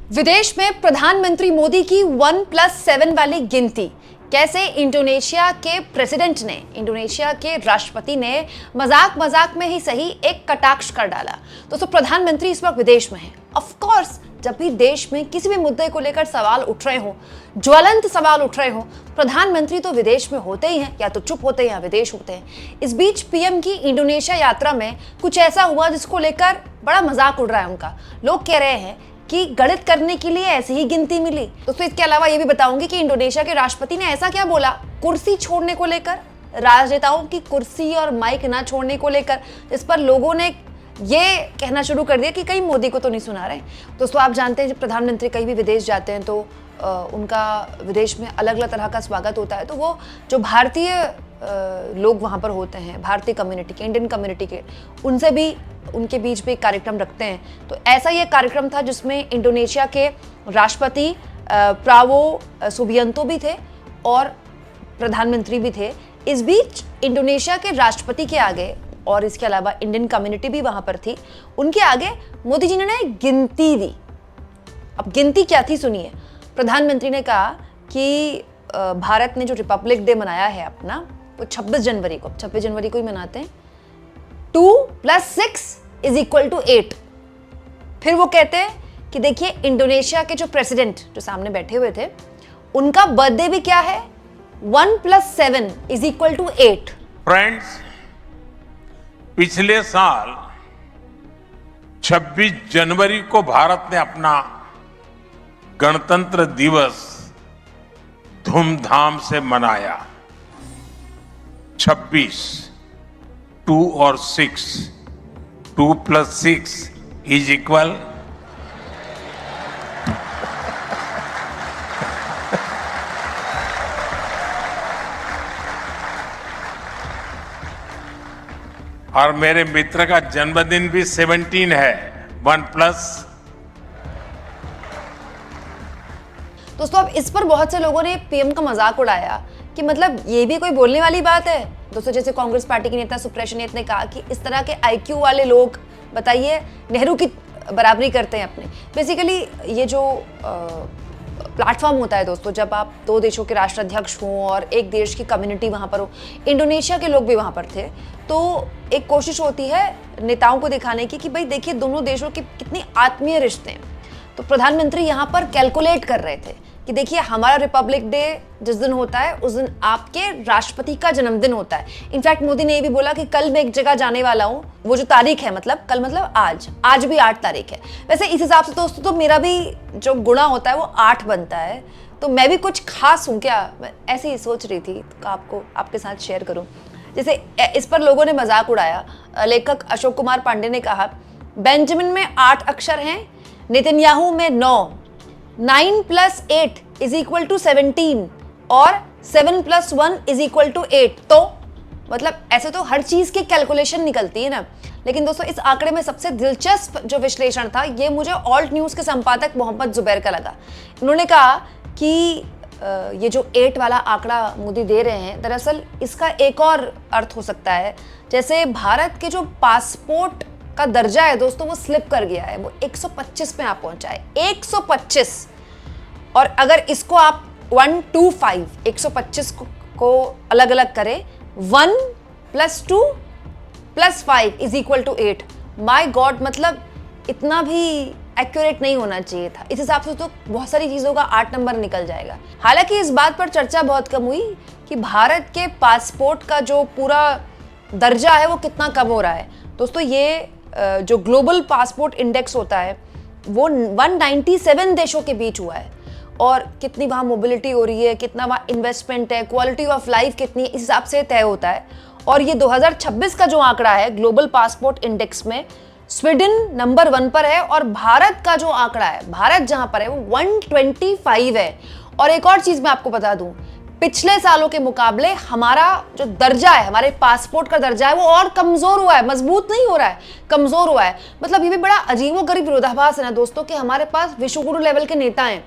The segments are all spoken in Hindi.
विदेश में प्रधानमंत्री मोदी की 1+7 वाली गिनती, कैसे इंडोनेशिया के प्रेसिडेंट ने, इंडोनेशिया के राष्ट्रपति ने मजाक मजाक में ही सही एक कटाक्ष कर डाला। दोस्तों, प्रधानमंत्री इस वक्त विदेश में है। ऑफ कोर्स, जब भी देश में किसी भी मुद्दे को लेकर सवाल उठ रहे हो, ज्वलंत सवाल उठ रहे हो, प्रधानमंत्री तो विदेश में होते ही हैं, या तो चुप होते हैं या विदेश होते हैं। इस बीच पीएम की इंडोनेशिया यात्रा में कुछ ऐसा हुआ जिसको लेकर बड़ा मजाक उड़ रहा है उनका। लोग कह रहे हैं कि गणित करने के लिए ऐसी ही गिनती मिली। दोस्तों, इसके अलावा ये भी बताऊंगी कि इंडोनेशिया के राष्ट्रपति ने ऐसा क्या बोला कुर्सी छोड़ने को लेकर, राजनेताओं की कुर्सी और माइक ना छोड़ने को लेकर, जिस पर लोगों ने ये कहना शुरू कर दिया कि कहीं मोदी को तो नहीं सुना रहे। दोस्तों, आप जानते हैं जब प्रधानमंत्री कहीं भी विदेश जाते हैं तो उनका विदेश में अलग अलग तरह का स्वागत होता है। तो वो जो भारतीय लोग वहाँ पर होते हैं, भारतीय कम्युनिटी के, इंडियन कम्युनिटी के, उनसे भी, उनके बीच भी एक कार्यक्रम रखते हैं। तो ऐसा ये कार्यक्रम था जिसमें इंडोनेशिया के राष्ट्रपति प्रावो सुबियांतो भी थे और प्रधानमंत्री भी थे। इस बीच इंडोनेशिया के राष्ट्रपति के आगे, और इसके अलावा इंडियन कम्युनिटी भी वहाँ पर थी, उनके आगे मोदी जी ने गिनती दी। अब गिनती क्या थी सुनिए। प्रधानमंत्री ने कहा कि भारत ने जो रिपब्लिक डे मनाया है अपना, वो 26 जनवरी को, 26 जनवरी को ही मनाते हैं। 2+6=8। फिर वो कहते हैं कि देखिए, इंडोनेशिया के जो प्रेसिडेंट जो सामने बैठे हुए थे, उनका बर्थडे भी क्या है, 1+7=8। फ्रेंड्स, पिछले साल 26 जनवरी को भारत ने अपना गणतंत्र दिवस धूमधाम से मनाया। 26, 2 और 6, 2+6=। और मेरे मित्र का जन्मदिन भी 17 है, 1+। दोस्तों, अब इस पर बहुत से लोगों ने पीएम का मजाक उड़ाया कि मतलब ये भी कोई बोलने वाली बात है। दोस्तों, जैसे कांग्रेस पार्टी के नेता सुप्रेशनीत ने कहा कि इस तरह के आईक्यू वाले लोग, बताइए, नेहरू की बराबरी करते हैं अपने। बेसिकली ये जो प्लेटफॉर्म होता है दोस्तों, जब आप दो देशों के राष्ट्राध्यक्ष हों और एक देश की कम्युनिटी वहाँ पर हो, इंडोनेशिया के लोग भी वहाँ पर थे, तो एक कोशिश होती है नेताओं को दिखाने की कि भाई देखिए, दोनों देशों के कितनी आत्मीय रिश्ते हैं। तो प्रधानमंत्री यहाँ पर कैलकुलेट कर रहे थे कि देखिए, हमारा रिपब्लिक डे जिस दिन होता है उस दिन आपके राष्ट्रपति का जन्मदिन होता है। इनफैक्ट मोदी ने ये भी बोला कि कल मैं एक जगह जाने वाला हूँ, वो जो तारीख है, मतलब कल मतलब आज भी 8 तारीख है। वैसे इस हिसाब से दोस्तों तो मेरा भी जो गुणा होता है वो 8 बनता है, तो मैं भी कुछ खास हूँ क्या, मैं ऐसे ही सोच रही थी, तो आपको आपके साथ शेयर करूँ। जैसे इस पर लोगों ने मजाक उड़ाया। लेखक अशोक कुमार पांडे ने कहा, बेंजामिन में 8 अक्षर हैं, नेतन्याहू में 9, 9+8=17 और 7+1=8। तो मतलब ऐसे तो हर चीज की कैलकुलेशन निकलती है ना। लेकिन दोस्तों, इस आंकड़े में सबसे दिलचस्प जो विश्लेषण था, ये मुझे ऑल्ट न्यूज के संपादक मोहम्मद जुबैर का लगा। उन्होंने कहा कि ये जो 8 वाला आंकड़ा मोदी दे रहे हैं, दरअसल इसका एक और अर्थ हो सकता है। जैसे भारत के जो पासपोर्ट का दर्जा है दोस्तों, वो स्लिप कर गया है, वो 125 पे आप पहुंचा है, 125। और अगर इसको आप 125, 125 को अलग अलग करें, 1+2+5=8। माय गॉड, मतलब इतना भी एक्यूरेट नहीं होना चाहिए था। इस हिसाब से तो बहुत सारी चीजों का 8 नंबर निकल जाएगा। हालांकि इस बात पर चर्चा बहुत कम हुई कि भारत के पासपोर्ट का जो पूरा दर्जा है वो कितना कम हो रहा है। दोस्तों, ये जो ग्लोबल पासपोर्ट इंडेक्स होता है वो 197 देशों के बीच हुआ है, और कितनी वहाँ मोबिलिटी हो रही है, कितना वहाँ इन्वेस्टमेंट है, क्वालिटी ऑफ लाइफ कितनी, इस हिसाब से तय होता है। और ये 2026 का जो आंकड़ा है ग्लोबल पासपोर्ट इंडेक्स में, स्वीडन नंबर 1 पर है, और भारत का जो आंकड़ा है, भारत जहाँ पर है, वो 125 है। और एक और चीज मैं आपको बता दूं, पिछले सालों के मुकाबले हमारा जो दर्जा है, हमारे पासपोर्ट का दर्जा है, वो और कमजोर हुआ है, मजबूत नहीं हो रहा है, कमजोर हुआ है। मतलब ये भी बड़ा अजीबोगरीब विरोधाभास है ना दोस्तों, कि हमारे पास विश्वगुरु लेवल के नेता हैं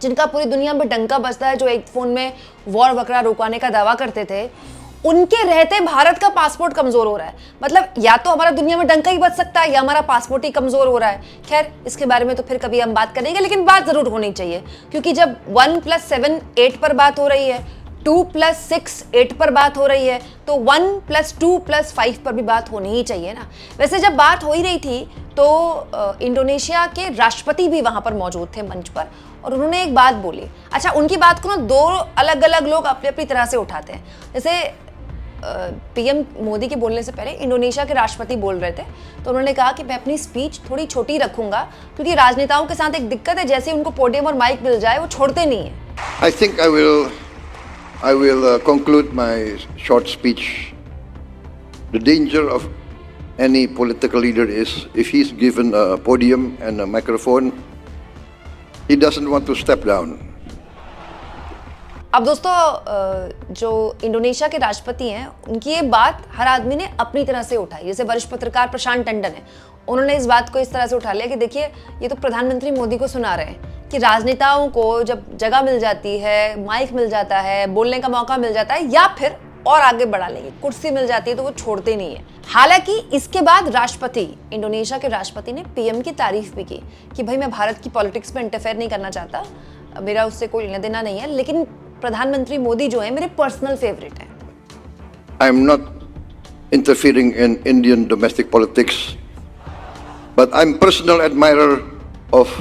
जिनका पूरी दुनिया में डंका बजता है, जो एक फोन में वॉर वगैरह रुकवाने का दावा करते थे, उनके रहते भारत का पासपोर्ट कमजोर हो रहा है। मतलब या तो हमारा दुनिया में डंका ही बच सकता है या हमारा पासपोर्ट ही कमजोर हो रहा है। खैर, इसके बारे में तो फिर कभी हम बात करेंगे, लेकिन बात जरूर होनी चाहिए, क्योंकि जब 1+7 8 पर बात हो रही है, 2+6 8 पर बात हो रही है, तो 1+2+5 पर भी बात होनी ही चाहिए ना। वैसे जब बात हो ही रही थी तो इंडोनेशिया के राष्ट्रपति भी वहां पर मौजूद थे मंच पर, और उन्होंने एक बात बोली। अच्छा, उनकी बात को ना दो अलग अलग लोग अपनी अपनी तरह से उठाते हैं। जैसे पीएम मोदी के बोलने से पहले इंडोनेशिया के राष्ट्रपति बोल रहे थे, तो उन्होंने कहा कि मैं अपनी स्पीच थोड़ी छोटी रखूंगा, क्योंकि राजनेताओं के साथ एक दिक्कत है, जैसे उनको पोडियम और माइक मिल जाए वो छोड़ते नहीं है। I think I will conclude my short speech. The danger of any political leader is if he's given a podium and a microphone, he doesn't want to step down. अब दोस्तों, जो इंडोनेशिया के राष्ट्रपति हैं, उनकी ये बात हर आदमी ने अपनी तरह से उठाई। जैसे वरिष्ठ पत्रकार प्रशांत टंडन है, उन्होंने इस बात को इस तरह से उठा लिया कि देखिए, ये तो प्रधानमंत्री मोदी को सुना रहे हैं कि राजनेताओं को जब जगह मिल जाती है, माइक मिल जाता है, बोलने का मौका मिल जाता है, या फिर और आगे बढ़ा लेंगे, कुर्सी मिल जाती है, तो वो छोड़ते नहीं है। हालांकि इसके बाद राष्ट्रपति, इंडोनेशिया के राष्ट्रपति ने पीएम की तारीफ भी की कि भाई, मैं भारत की पॉलिटिक्स में इंटरफेयर नहीं करना चाहता, मेरा उससे कोई लेना देना नहीं है, लेकिन प्रधानमंत्री मोदी जो है मेरे पर्सनल फेवरेट हैं। I am not interfering in Indian domestic politics, but I'm personal admirer of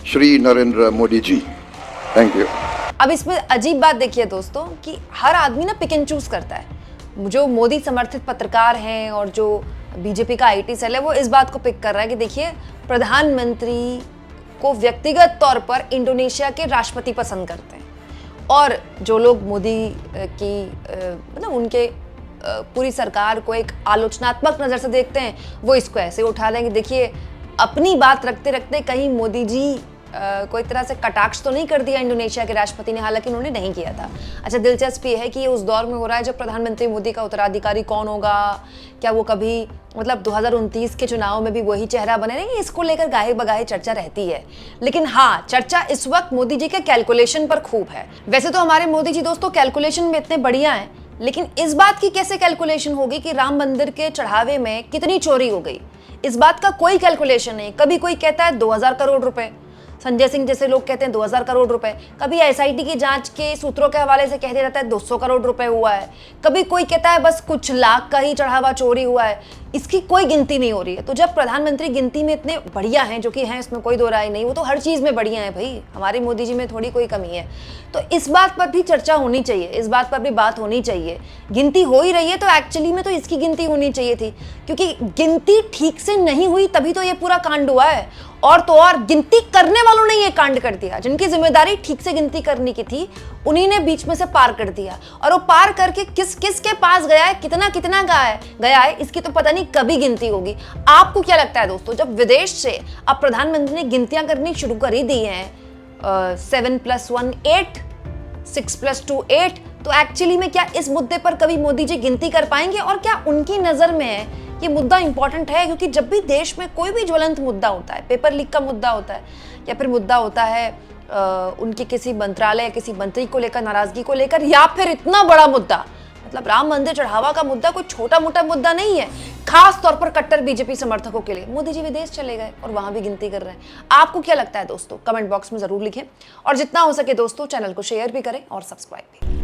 Shri Narendra Modi ji. Thank you. अब इसमें अजीब बात देखिए दोस्तों कि हर आदमी ना पिक एंड चूज करता है। जो मोदी समर्थित पत्रकार हैं और जो बीजेपी का आईटी सेल है, वो इस बात को पिक कर रहा है कि देखिए, प्रधानमंत्री को व्यक्तिगत तौर पर इंडोनेशिया के राष्ट्रपति पसंद करते हैं, और जो लोग मोदी की मतलब उनके पूरी सरकार को एक आलोचनात्मक नज़र से देखते हैं, वो इसको ऐसे उठा लेंगे। देखिए, अपनी बात रखते रखते कहीं मोदी जी कोई तरह से कटाक्ष तो नहीं कर दिया इंडोनेशिया के राष्ट्रपति ने, हालांकि उन्होंने नहीं किया था। अच्छा, दिलचस्प ये है कि ये उस दौर में हो रहा है जब प्रधानमंत्री मोदी का उत्तराधिकारी कौन होगा, क्या वो कभी मतलब 2029 के चुनाव में भी वही चेहरा बने रहेंगे, इसको लेकर गाहे बगाहे चर्चा रहती है। लेकिन हाँ, चर्चा इस वक्त मोदी जी के कैलकुलेशन पर खूब है। वैसे तो हमारे मोदी जी दोस्तों कैलकुलेशन में इतने बढ़िया हैं, लेकिन इस बात की कैसे कैलकुलेशन होगी कि राम मंदिर के चढ़ावे में कितनी चोरी हो गई, इस बात का कोई कैलकुलेशन नहीं। कभी कोई कहता है 2000 करोड़ रुपए, संजय सिंह जैसे लोग कहते हैं 2000 करोड़ रुपए, कभी एसआईटी की जांच के सूत्रों के हवाले से कह दिया जाता है 200 करोड़ रुपए हुआ है, कभी कोई कहता है बस कुछ लाख का ही चढ़ावा चोरी हुआ है, इसकी कोई गिनती नहीं हो रही है। तो जब प्रधानमंत्री गिनती में इतने बढ़िया हैं, जो कि हैं, इसमें कोई दो राय नहीं, वो तो हर चीज़ में बढ़िया है भाई, हमारे मोदी जी में थोड़ी कोई कमी है। तो इस बात पर भी चर्चा होनी चाहिए, इस बात पर भी बात होनी चाहिए। गिनती हो ही रही है तो एक्चुअली में तो इसकी गिनती होनी चाहिए थी, क्योंकि गिनती ठीक से नहीं हुई तभी तो ये पूरा कांड हुआ है। और तो और गिनती करने वालों ने ये कांड कर दिया, जिनकी जिम्मेदारी ठीक से गिनती करने की थी, उन्हीं ने बीच में से पार कर दिया। और वो पार करके किस किस के पास गया है, कितना कितना गया है, इसकी तो पता नहीं कभी गिनती होगी। आपको क्या लगता है दोस्तों, जब विदेश से अब प्रधानमंत्री ने गिनतियां करनी शुरू कर ही दी हैं, 7+1 8, 6+2 8, तो एक्चुअली में क्या इस मुद्दे पर कभी मोदी जी गिनती कर पाएंगे, और क्या उनकी नजर में ये मुद्दा इंपॉर्टेंट है? क्योंकि जब भी देश में कोई भी ज्वलंत मुद्दा होता है, पेपर लीक का मुद्दा होता है, या फिर मुद्दा होता है उनके किसी मंत्रालय, किसी मंत्री को लेकर, नाराजगी को लेकर, या फिर इतना बड़ा मुद्दा, मतलब राम मंदिर चढ़ावा का मुद्दा कोई छोटा मोटा मुद्दा नहीं है, खास तौर पर कट्टर बीजेपी समर्थकों के लिए, मोदी जी विदेश चले गए और वहां भी गिनती कर रहे हैं। आपको क्या लगता है दोस्तों, कमेंट बॉक्स में जरूर लिखें, और जितना हो सके दोस्तों चैनल को शेयर भी करें और सब्सक्राइब भी।